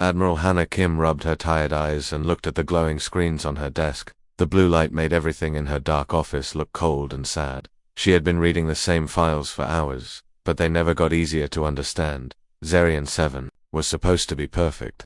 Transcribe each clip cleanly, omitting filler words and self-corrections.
Admiral Hannah Kim rubbed her tired eyes and looked at the glowing screens on her desk. The blue light made everything in her dark office look cold and sad. She had been reading the same files for hours, but they never got easier to understand. Zarian 7 was supposed to be perfect.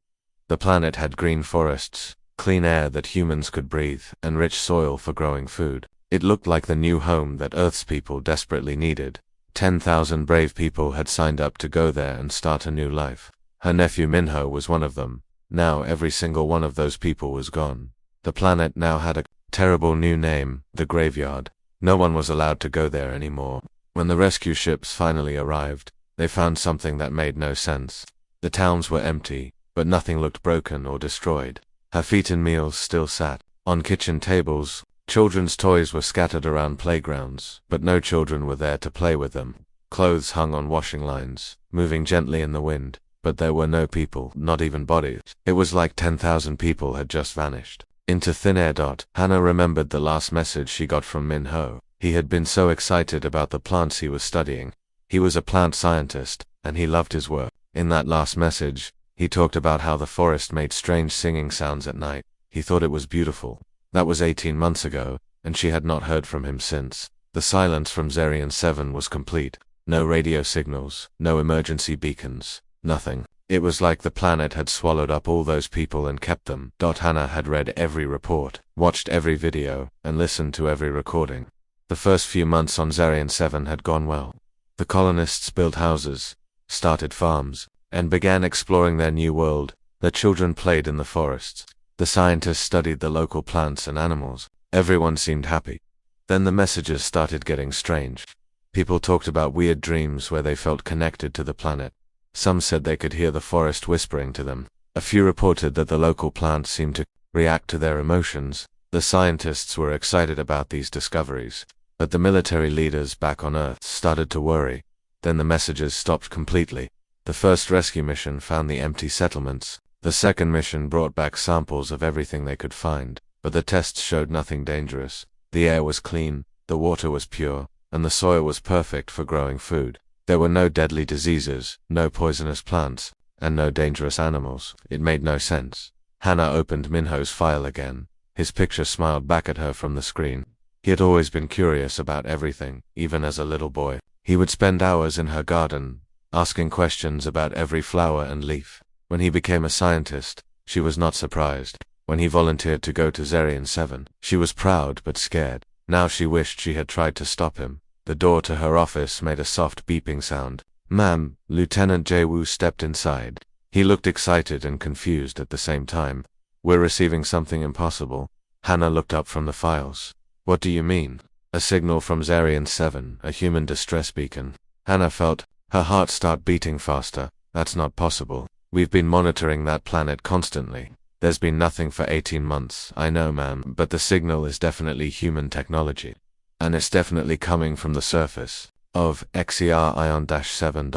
The planet had green forests, clean air that humans could breathe, and rich soil for growing food. It looked like the new home that Earth's people desperately needed. 10,000 brave people had signed up to go there and start a new life. Her nephew Minho was one of them. Now every single one of those people was gone. The planet now had a terrible new name, the Graveyard. No one was allowed to go there anymore. When the rescue ships finally arrived, they found something that made no sense. The towns were empty, but nothing looked broken or destroyed. Half-eaten meals still sat on kitchen tables. Children's toys were scattered around playgrounds, but no children were there to play with them. Clothes hung on washing lines, moving gently in the wind, but there were no people, not even bodies. It was like 10,000 people had just vanished into thin air. Hannah remembered the last message she got from Minho. He had been so excited about the plants he was studying. He was a plant scientist, and he loved his work. In that last message, he talked about how the forest made strange singing sounds at night. He thought it was beautiful. That was 18 months ago, and she had not heard from him since. The silence from Zarian 7 was complete. No radio signals, no emergency beacons, nothing. It was like the planet had swallowed up all those people and kept them. Hannah had read every report, watched every video, and listened to every recording. The first few months on Zarian 7 had gone well. The colonists built houses, started farms, and began exploring their new world. The children played in the forests. The scientists studied the local plants and animals. Everyone seemed happy. Then the messages started getting strange. People talked about weird dreams where they felt connected to the planet. Some said they could hear the forest whispering to them. A few reported that the local plants seemed to react to their emotions. The scientists were excited about these discoveries, but the military leaders back on Earth started to worry. Then the messages stopped completely. The first rescue mission found the empty settlements. The second mission brought back samples of everything they could find, but the tests showed nothing dangerous. The air was clean, the water was pure, and the soil was perfect for growing food. There were no deadly diseases, no poisonous plants, and no dangerous animals. It made no sense. Hannah opened Minho's file again. His picture smiled back at her from the screen. He had always been curious about everything, even as a little boy. He would spend hours in her garden, asking questions about every flower and leaf. When he became a scientist, she was not surprised. When he volunteered to go to Zarian 7, she was proud but scared. Now she wished she had tried to stop him. The door to her office made a soft beeping sound. "Ma'am," Lieutenant Jae-woo stepped inside. He looked excited and confused at the same time. "We're receiving something impossible." Hannah looked up from the files. "What do you mean?" "A signal from Zarian 7, a human distress beacon." Hannah felt her heart start beating faster. "That's not possible. We've been monitoring that planet constantly. There's been nothing for 18 months. "I know, ma'am, but the signal is definitely human technology. And it's definitely coming from the surface of XER-7.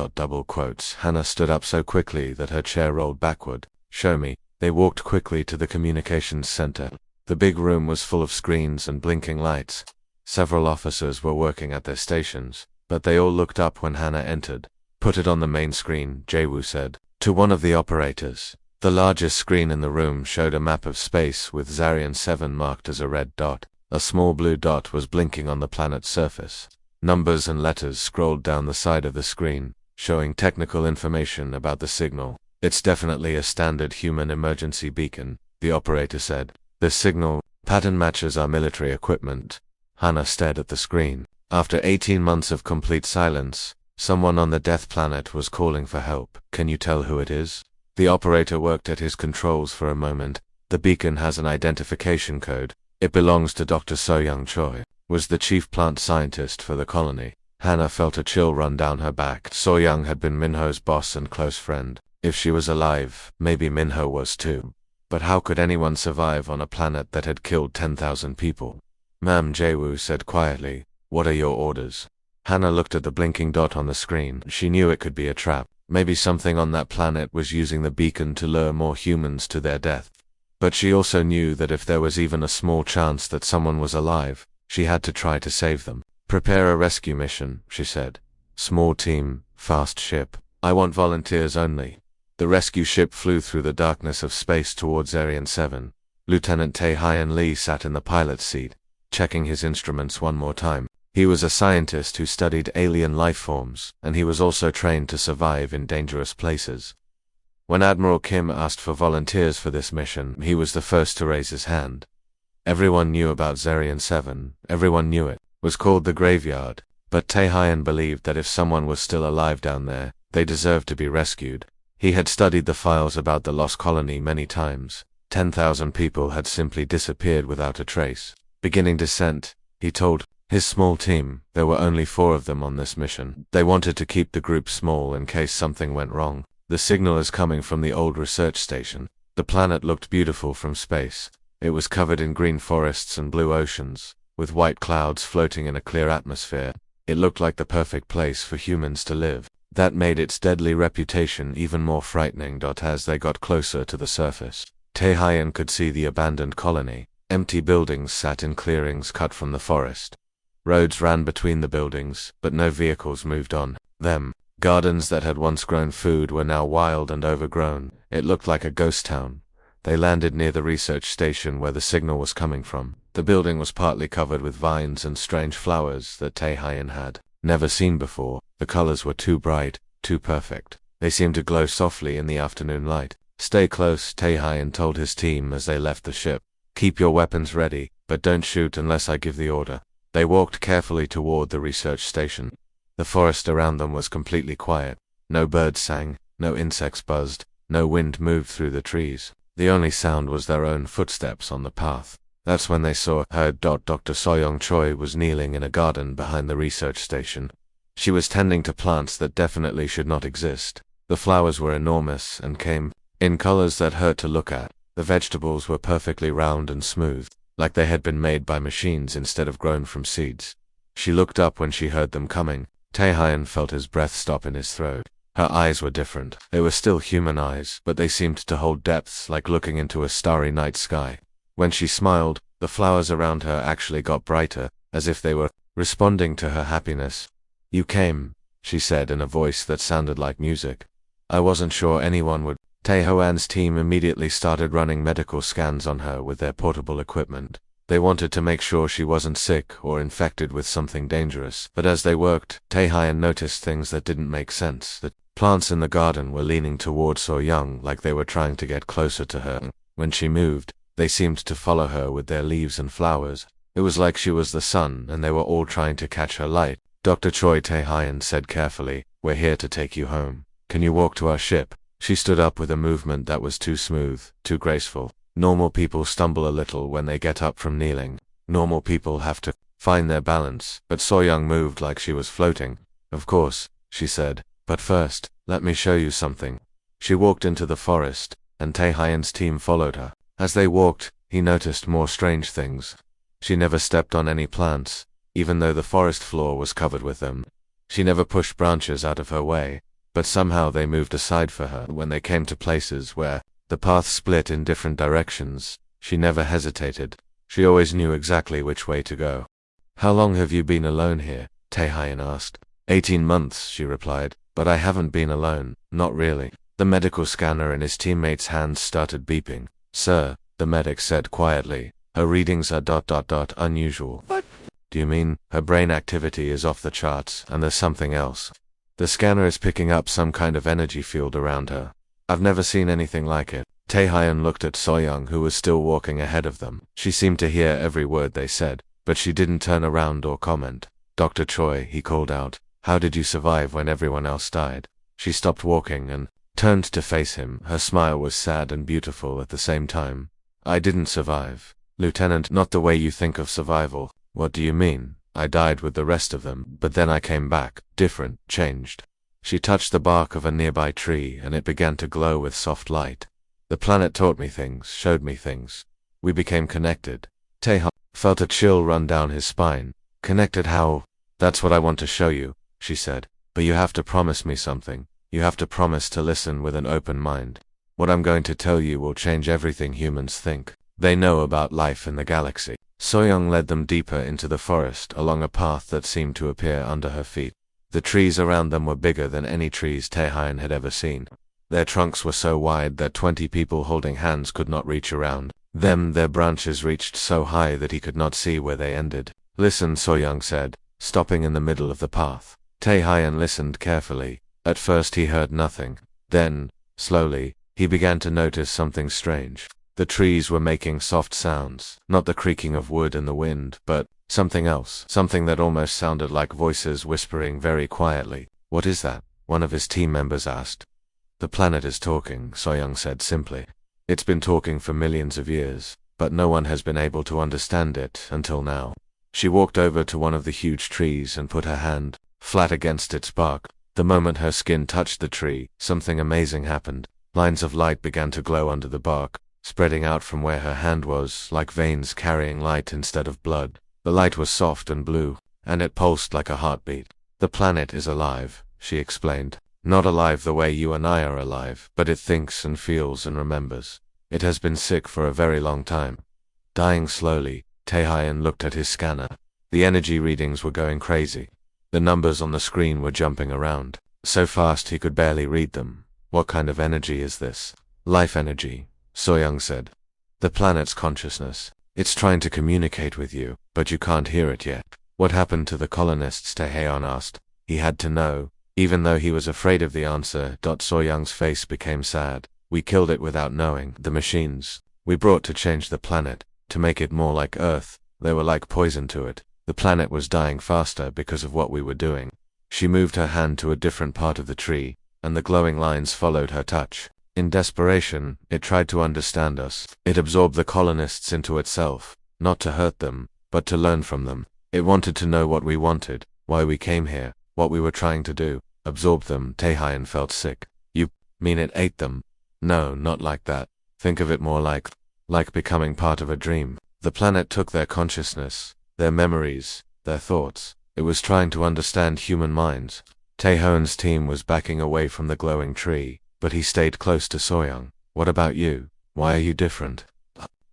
Hannah stood up so quickly that her chair rolled backward. "Show me." They walked quickly to the communications center. The big room was full of screens and blinking lights. Several officers were working at their stations, but they all looked up when Hannah entered. "Put it on the main screen," Jae-woo said to one of the operators. The largest screen in the room showed a map of space with Zarian 7 marked as a red dot. A small blue dot was blinking on the planet's surface. Numbers and letters scrolled down the side of the screen, showing technical information about the signal. "It's definitely a standard human emergency beacon," the operator said. "The signal pattern matches our military equipment." Hannah stared at the screen. After 18 months of complete silence, someone on the Death Planet was calling for help. "Can you tell who it is?" The operator worked at his controls for a moment. "The beacon has an identification code. It belongs to Dr. So-young Choi, was the chief plant scientist for the colony." Hannah felt a chill run down her back. So-young had been Minho's boss and close friend. If she was alive, maybe Minho was too. But how could anyone survive on a planet that had killed 10,000 people? "Ma'am," Jae-woo said quietly, "what are your orders?" Hannah looked at the blinking dot on the screen. She knew it could be a trap. Maybe something on that planet was using the beacon to lure more humans to their death. But she also knew that if there was even a small chance that someone was alive, she had to try to save them. "Prepare a rescue mission," she said. "Small team, fast ship. I want volunteers only." The rescue ship flew through the darkness of space towards Arian 7. Lieutenant Tae-Hyan Lee sat in the pilot's seat, checking his instruments one more time. He was a scientist who studied alien life forms, and he was also trained to survive in dangerous places. When Admiral Kim asked for volunteers for this mission, he was the first to raise his hand. Everyone knew about Zarian 7, everyone knew it was called the Graveyard, but Tae-Hyan believed that if someone was still alive down there, they deserved to be rescued. He had studied the files about the lost colony many times. 10,000 people had simply disappeared without a trace. Beginning descent, he told his small team. There were only 4 of them on this mission. They wanted to keep the group small in case something went wrong. The signal is coming from the old research station. The planet looked beautiful from space. It was covered in green forests and blue oceans, with white clouds floating in a clear atmosphere. It looked like the perfect place for humans to live. That made its deadly reputation even more frightening. As they got closer to the surface, Tae-Hyan could see the abandoned colony. Empty buildings sat in clearings cut from the forest. Roads ran between the buildings, but no vehicles moved on them. Gardens that had once grown food were now wild and overgrown. It looked like a ghost town. They landed near the research station where the signal was coming from. The building was partly covered with vines and strange flowers that Tae-Hyan had never seen before. The colors were too bright, too perfect. They seemed to glow softly in the afternoon light. Stay close, Tae-Hyan told his team as they left the ship. Keep your weapons ready, but don't shoot unless I give the order. They walked carefully toward the research station. The forest around them was completely quiet. No birds sang, no insects buzzed, no wind moved through the trees. The only sound was their own footsteps on the path. That's when they heard Dr. Soyoung Choi was kneeling in a garden behind the research station. She was tending to plants that definitely should not exist. The flowers were enormous and came in colors that hurt to look at. The vegetables were perfectly round and smooth, like they had been made by machines instead of grown from seeds. She looked up when she heard them coming. Tae-Hyan felt his breath stop in his throat. Her eyes were different. They were still human eyes, but they seemed to hold depths like looking into a starry night sky. When she smiled, the flowers around her actually got brighter, as if they were responding to her happiness. "You came," she said in a voice that sounded like music. "I wasn't sure anyone would." Tae-Hyan's team immediately started running medical scans on her with their portable equipment. They wanted to make sure she wasn't sick or infected with something dangerous. But as they worked, Tae-Hyan noticed things that didn't make sense. The plants in the garden were leaning toward So-Young like they were trying to get closer to her. When she moved, they seemed to follow her with their leaves and flowers. It was like she was the sun and they were all trying to catch her light. "Dr. Choi," Tae-Hyan said carefully, "we're here to take you home. Can you walk to our ship?" She stood up with a movement that was too smooth, too graceful. Normal people stumble a little when they get up from kneeling. Normal people have to find their balance, but So-Young moved like she was floating. "Of course," she said, "but first, let me show you something." She walked into the forest, and Tae-Hyan's team followed her. As they walked, he noticed more strange things. She never stepped on any plants, even though the forest floor was covered with them. She never pushed branches out of her way, but somehow they moved aside for her when they came to places where the path split in different directions. She never hesitated. She always knew exactly which way to go. "How long have you been alone here?" Tae-Hyan asked. 18 months, she replied, "but I haven't been alone, not really." The medical scanner in his teammate's hands started beeping. "Sir," the medic said quietly, "her readings are ... unusual." "What do you mean?" "Her brain activity is off the charts, and there's something else. The scanner is picking up some kind of energy field around her. I've never seen anything like it." Tae-Hyan looked at So-Young, who was still walking ahead of them. She seemed to hear every word they said, but she didn't turn around or comment. "Dr. Choi," he called out, "how did you survive when everyone else died?" She stopped walking and turned to face him. Her smile was sad and beautiful at the same time. "I didn't survive, Lieutenant. Not the way you think of survival." "What do you mean?" "I died with the rest of them, but then I came back, different, changed." She touched the bark of a nearby tree and it began to glow with soft light. "The planet taught me things, showed me things. We became connected." Tae-Hyan felt a chill run down his spine. "Connected how?" "That's what I want to show you," she said. "But you have to promise me something. You have to promise to listen with an open mind. What I'm going to tell you will change everything humans think they know about life in the galaxy." So-Young led them deeper into the forest along a path that seemed to appear under her feet. The trees around them were bigger than any trees Tae-Hyan had ever seen. Their trunks were so wide that 20 people holding hands could not reach around them. Their branches reached so high that he could not see where they ended. Listen, So-young said, stopping in the middle of the path. Tae-hyun listened carefully. At first he heard nothing. Then, slowly, he began to notice something strange. The trees were making soft sounds, not the creaking of wood in the wind, but something else, something that almost sounded like voices whispering very quietly. What is that? One of his team members asked. The planet is talking, So-young said simply. It's been talking for millions of years, but no one has been able to understand it until now. She walked over to one of the huge trees and put her hand flat against its bark. The moment her skin touched the tree, something amazing happened. Lines of light began to glow under the bark, spreading out from where her hand was, like veins carrying light instead of blood. The light was soft and blue, and it pulsed like a heartbeat. The planet is alive, she explained. Not alive the way you and I are alive, but it thinks and feels and remembers. It has been sick for a very long time. Dying slowly, Tae-hyun looked at his scanner. The energy readings were going crazy. The numbers on the screen were jumping around, so fast he could barely read them. What kind of energy is this? Life energy, So-young said. The planet's consciousness. It's trying to communicate with you, but you can't hear it yet. What happened to the colonists? Tae-hyun asked. He had to know, even though he was afraid of the answer. So-young's face became sad. We killed it without knowing. The machines we brought to change the planet, to make it more like Earth, they were like poison to it. The planet was dying faster because of what we were doing. She moved her hand to a different part of the tree, and the glowing lines followed her touch. In desperation, it tried to understand us. It absorbed the colonists into itself, not to hurt them, but to learn from them. It wanted to know what we wanted, why we came here, what we were trying to do. Absorb them. Tae-hyun felt sick. You mean it ate them? No, not like that. Think of it more like becoming part of a dream. The planet took their consciousness, their memories, their thoughts. It was trying to understand human minds. Tae-hyun's team was backing away from the glowing tree, but he stayed close to So-young. What about you? Why are you different?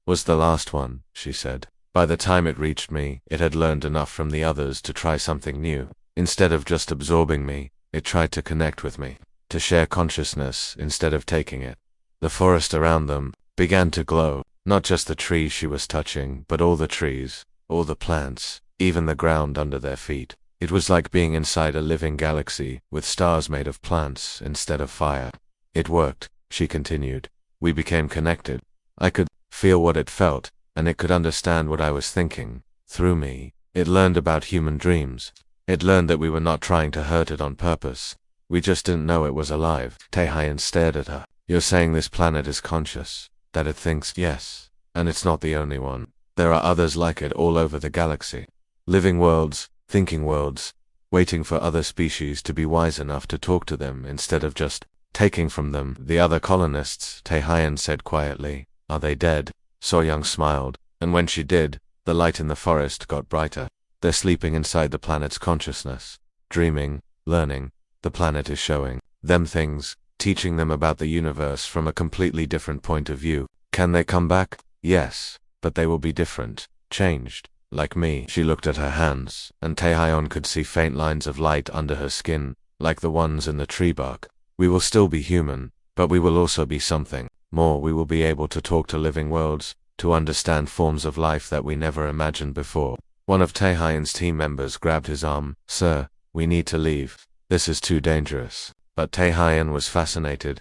Was the last one, she said. By the time it reached me, it had learned enough from the others to try something new. Instead of just absorbing me, it tried to connect with me, to share consciousness instead of taking it. The forest around them began to glow, not just the trees she was touching, but all the trees, all the plants, even the ground under their feet. It was like being inside a living galaxy, with stars made of plants instead of fire. It worked, she continued. We became connected. I could feel what it felt, and it could understand what I was thinking. Through me, it learned about human dreams. It learned that we were not trying to hurt it on purpose. We just didn't know it was alive. Tae-hyun stared at her. You're saying this planet is conscious? That it thinks? Yes. And it's not the only one. There are others like it all over the galaxy. Living worlds, thinking worlds, waiting for other species to be wise enough to talk to them instead of just taking from them. The other colonists, Tae-hyun said quietly. Are they dead? So-young smiled, and when she did, the light in the forest got brighter. They're sleeping inside the planet's consciousness, dreaming, learning. The planet is showing them things, teaching them about the universe from a completely different point of view. Can they come back? Yes, but they will be different, changed. Like me. She looked at her hands, and Tae-hyun could see faint lines of light under her skin, like the ones in the tree bark. We will still be human, but we will also be something more. We will be able to talk to living worlds, to understand forms of life that we never imagined before. One of Tae-hyun's team members grabbed his arm. Sir, we need to leave. This is too dangerous. But Tae-hyun was fascinated.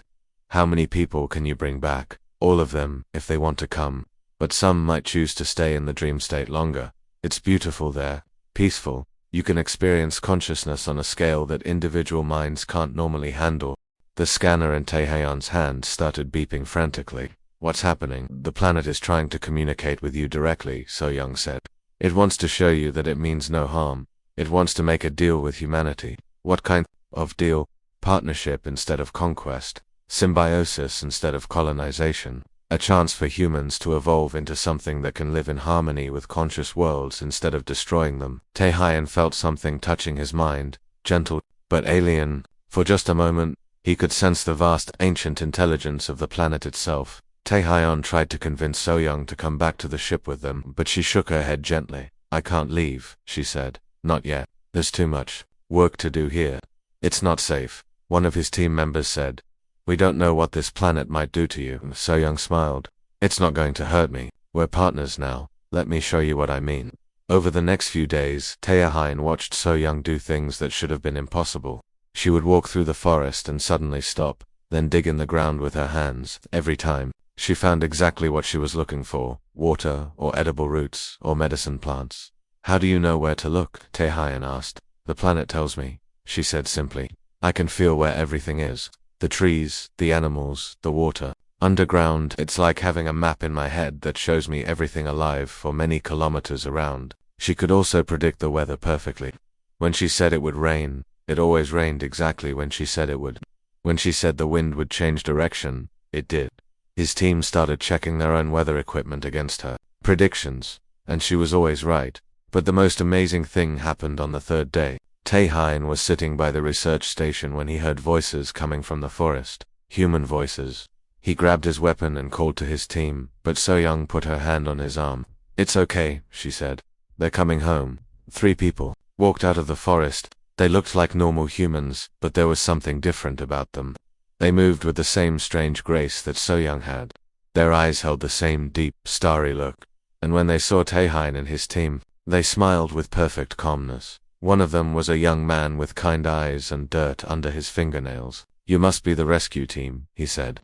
How many people can you bring back? All of them, if they want to come. But some might choose to stay in the dream state longer. It's beautiful there, peaceful. You can experience consciousness on a scale that individual minds can't normally handle. The scanner in Tae-hyun's hand started beeping frantically. What's happening? The planet is trying to communicate with you directly, So-young said. It wants to show you that it means no harm. It wants to make a deal with humanity. What kind of deal? Partnership instead of conquest. Symbiosis instead of colonization. A chance for humans to evolve into something that can live in harmony with conscious worlds instead of destroying them. Tae-hyun felt something touching his mind, gentle, but alien. For just a moment, he could sense the vast, ancient intelligence of the planet itself. Tae-hyun tried to convince So-young to come back to the ship with them, but she shook her head gently. I can't leave, she said. Not yet. There's too much work to do here. It's not safe, one of his team members said. We don't know what this planet might do to you. So Young smiled. It's not going to hurt me. We're partners now. Let me show you what I mean. Over the next few days, Teohain watched So Young do things that should have been impossible. She would walk through the forest and suddenly stop, then dig in the ground with her hands. Every time, she found exactly what she was looking for: water, or edible roots, or medicine plants. How do you know where to look? Teohain asked. The planet tells me, she said simply. I can feel where everything is. The trees, the animals, the water. Underground, it's like having a map in my head that shows me everything alive for many kilometers around. She could also predict the weather perfectly. When she said it would rain, it always rained exactly when she said it would. When she said the wind would change direction, it did. His team started checking their own weather equipment against her predictions, and she was always right. But the most amazing thing happened on the third day. Teohain was sitting by the research station when he heard voices coming from the forest. Human voices. He grabbed his weapon and called to his team, but So Young put her hand on his arm. It's okay, she said. They're coming home. 3 people walked out of the forest. They looked like normal humans, but there was something different about them. They moved with the same strange grace that So Young had. Their eyes held the same deep, starry look. And when they saw Teohain and his team, they smiled with perfect calmness. One of them was a young man with kind eyes and dirt under his fingernails. You must be the rescue team, he said.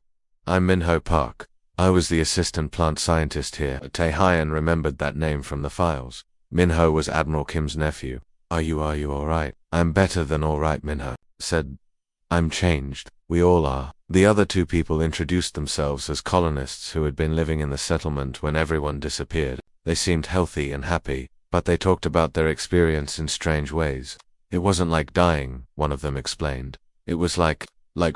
I'm Minho Park. I was the assistant plant scientist here. Teohain remembered that name from the files. Minho was Admiral Kim's nephew. Are you alright? I'm better than alright, Minho said. I'm changed. We all are. The other 2 people introduced themselves as colonists who had been living in the settlement when everyone disappeared. They seemed healthy and happy, but they talked about their experience in strange ways. It wasn't like dying, one of them explained. It was like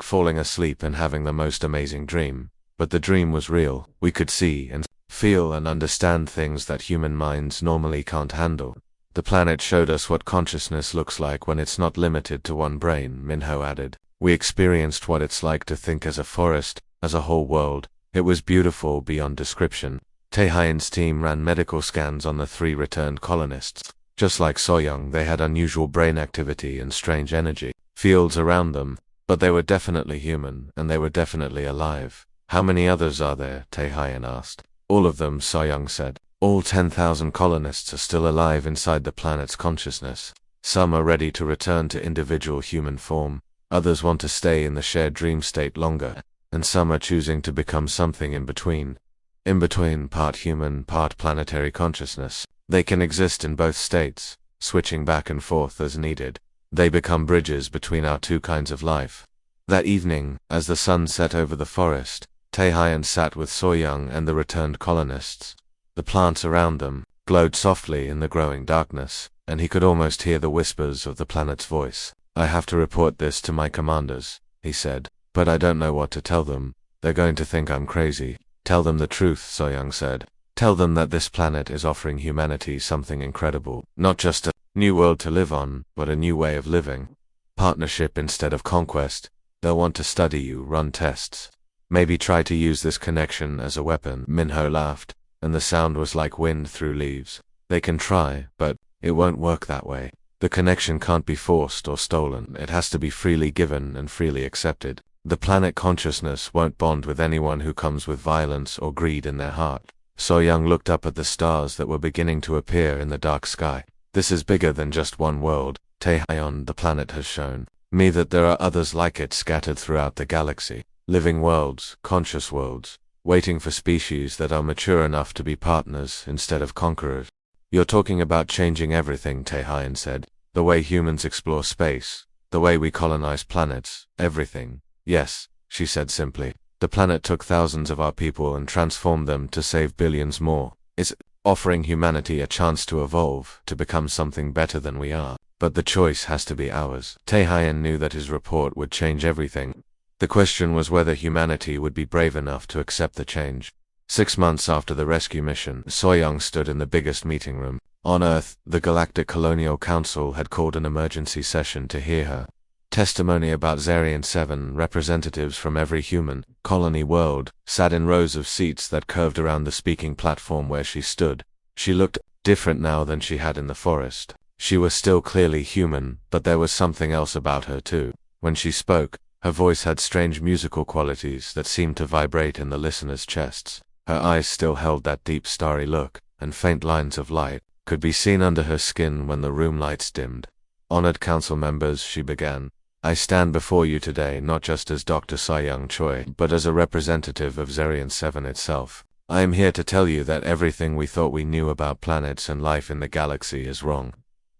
falling asleep and having the most amazing dream. But the dream was real. We could see and feel and understand things that human minds normally can't handle. The planet showed us what consciousness looks like when it's not limited to one brain, Minho added. We experienced what it's like to think as a forest, as a whole world. It was beautiful beyond description. Teohain's team ran medical scans on the 3 returned colonists. Just like So Young, they had unusual brain activity and strange energy fields around them, but they were definitely human, and they were definitely alive. How many others are there? Teohain asked. All of them, So Young said. All 10,000 colonists are still alive inside the planet's consciousness. Some are ready to return to individual human form. Others want to stay in the shared dream state longer, and some are choosing to become something in between. In between, part human, part planetary consciousness. They can exist in both states, switching back and forth as needed. They become bridges between our 2 kinds of life. That evening, as the sun set over the forest, Teohain sat with So Young and the returned colonists. The plants around them glowed softly in the growing darkness, and he could almost hear the whispers of the planet's voice. I have to report this to my commanders, he said, but I don't know what to tell them. They're going to think I'm crazy. Tell them the truth, So Young said. Tell them that this planet is offering humanity something incredible. Not just a new world to live on, but a new way of living. Partnership instead of conquest. They'll want to study you, run tests. Maybe try to use this connection as a weapon. Minho laughed, and the sound was like wind through leaves. They can try, but it won't work that way. The connection can't be forced or stolen. It has to be freely given and freely accepted. The planet consciousness won't bond with anyone who comes with violence or greed in their heart. So Young looked up at the stars that were beginning to appear in the dark sky. This is bigger than just one world. Teohain, the planet has shown me that there are others like it scattered throughout the galaxy. Living worlds, conscious worlds, waiting for species that are mature enough to be partners instead of conquerors. You're talking about changing everything, Teohain said. The way humans explore space, the way we colonize planets, everything. Yes, she said simply. The planet took thousands of our people and transformed them to save billions more. It's offering humanity a chance to evolve, to become something better than we are. But the choice has to be ours. Teohain knew that his report would change everything. The question was whether humanity would be brave enough to accept the change. 6 months after the rescue mission, So Young stood in the biggest meeting room. On Earth, the Galactic Colonial Council had called an emergency session to hear her testimony about Zarian 7. Representatives from every human colony world sat in rows of seats that curved around the speaking platform where she stood. She looked different now than she had in the forest. She was still clearly human, but there was something else about her too. When she spoke, Her voice had strange musical qualities that seemed to vibrate in the listeners' chests. Her eyes still held that deep starry look, and faint lines of light could be seen under her skin when the room lights dimmed. Honored council members, she began, I stand before you today not just as Dr. Young Choi, but as a representative of Zerion 7 itself. I am here to tell you that everything we thought we knew about planets and life in the galaxy is wrong.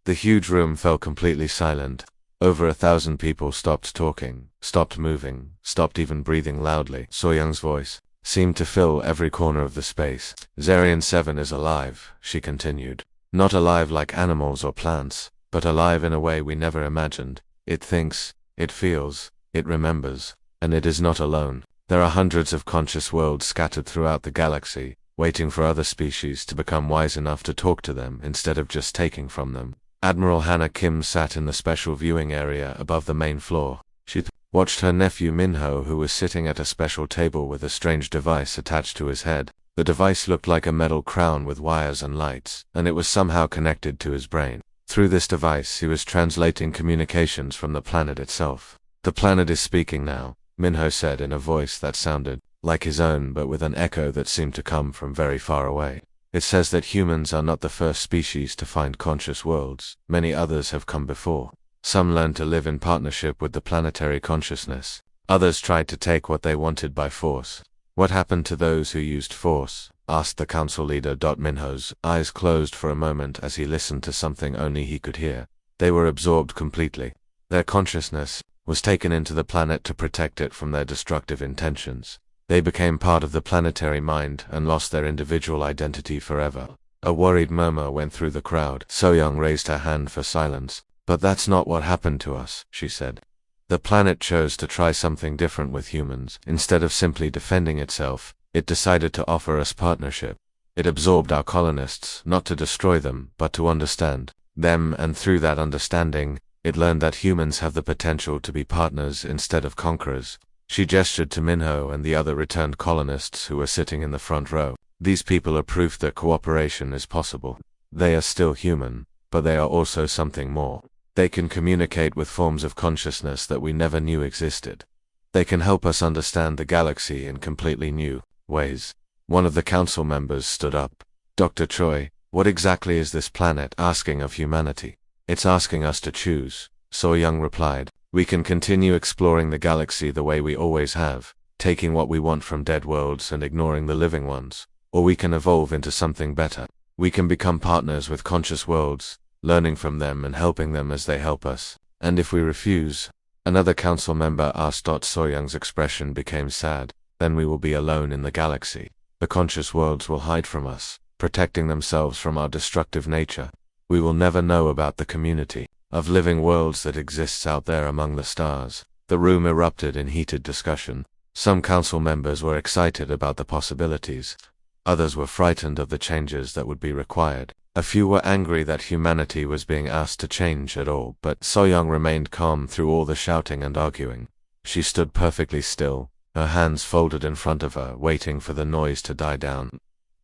The huge room fell completely silent. Over 1,000 people stopped talking, stopped moving, stopped even breathing loudly. Young's voice seemed to fill every corner of the space. Zerion 7 is alive, she continued. Not alive like animals or plants, but alive in a way we never imagined. It thinks, it feels, it remembers, and it is not alone. There are hundreds of conscious worlds scattered throughout the galaxy, waiting for other species to become wise enough to talk to them instead of just taking from them. Admiral Hannah Kim sat in the special viewing area above the main floor. She watched her nephew Minho, who was sitting at a special table with a strange device attached to his head. The device looked like a metal crown with wires and lights, and it was somehow connected to his brain. Through this device, he was translating communications from the planet itself. The planet is speaking now, Minho said in a voice that sounded like his own but with an echo that seemed to come from very far away. It says that humans are not the first species to find conscious worlds. Many others have come before. Some learned to live in partnership with the planetary consciousness. Others tried to take what they wanted by force. What happened to those who used force? Asked the council leader. Minho's eyes closed for a moment as he listened to something only he could hear. They were absorbed completely. Their consciousness was taken into the planet to protect it from their destructive intentions. They became part of the planetary mind and lost their individual identity forever. A worried murmur went through the crowd. So-young raised her hand for silence. But that's not what happened to us, she said. The planet chose to try something different with humans. Instead of simply defending itself, it decided to offer us partnership. It absorbed our colonists, not to destroy them, but to understand them, and through that understanding, it learned that humans have the potential to be partners instead of conquerors. She gestured to Minho and the other returned colonists who were sitting in the front row. These people are proof that cooperation is possible. They are still human, but they are also something more. They can communicate with forms of consciousness that we never knew existed. They can help us understand the galaxy in completely new ways. One of the council members stood up. Dr. Choi, what exactly is this planet asking of humanity? It's asking us to choose, So-young replied. We can continue exploring the galaxy the way we always have, taking what we want from dead worlds and ignoring the living ones. Or we can evolve into something better. We can become partners with conscious worlds, learning from them and helping them as they help us. And if we refuse? Another council member asked. So-young's expression became sad. Then we will be alone in the galaxy. The conscious worlds will hide from us, protecting themselves from our destructive nature. We will never know about the community of living worlds that exists out there among the stars. The room erupted in heated discussion. Some council members were excited about the possibilities. Others were frightened of the changes that would be required. A few were angry that humanity was being asked to change at all, but So-young remained calm through all the shouting and arguing. She stood perfectly still, her hands folded in front of her, waiting for the noise to die down.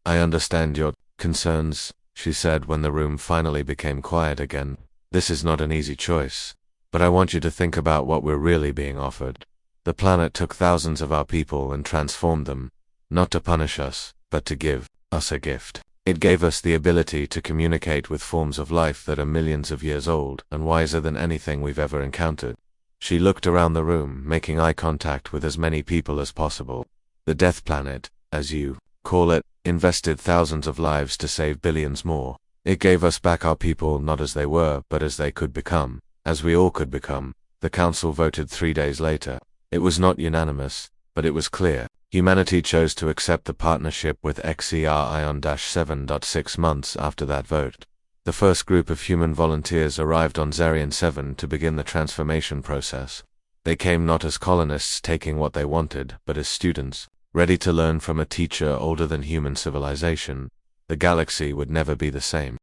I understand your concerns, she said when the room finally became quiet again. This is not an easy choice, but I want you to think about what we're really being offered. The planet took thousands of our people and transformed them, not to punish us, but to give us a gift. It gave us the ability to communicate with forms of life that are millions of years old and wiser than anything we've ever encountered. She looked around the room, making eye contact with as many people as possible. The Death Planet, as you call it, invested thousands of lives to save billions more. It gave us back our people not as they were, but as they could become, as we all could become. The council voted 3 days later. It was not unanimous, but it was clear. Humanity chose to accept the partnership with XER-7. 6 months after that vote, the first group of human volunteers arrived on Zerion 7 to begin the transformation process. They came not as colonists taking what they wanted, but as students, ready to learn from a teacher older than human civilization. The galaxy would never be the same.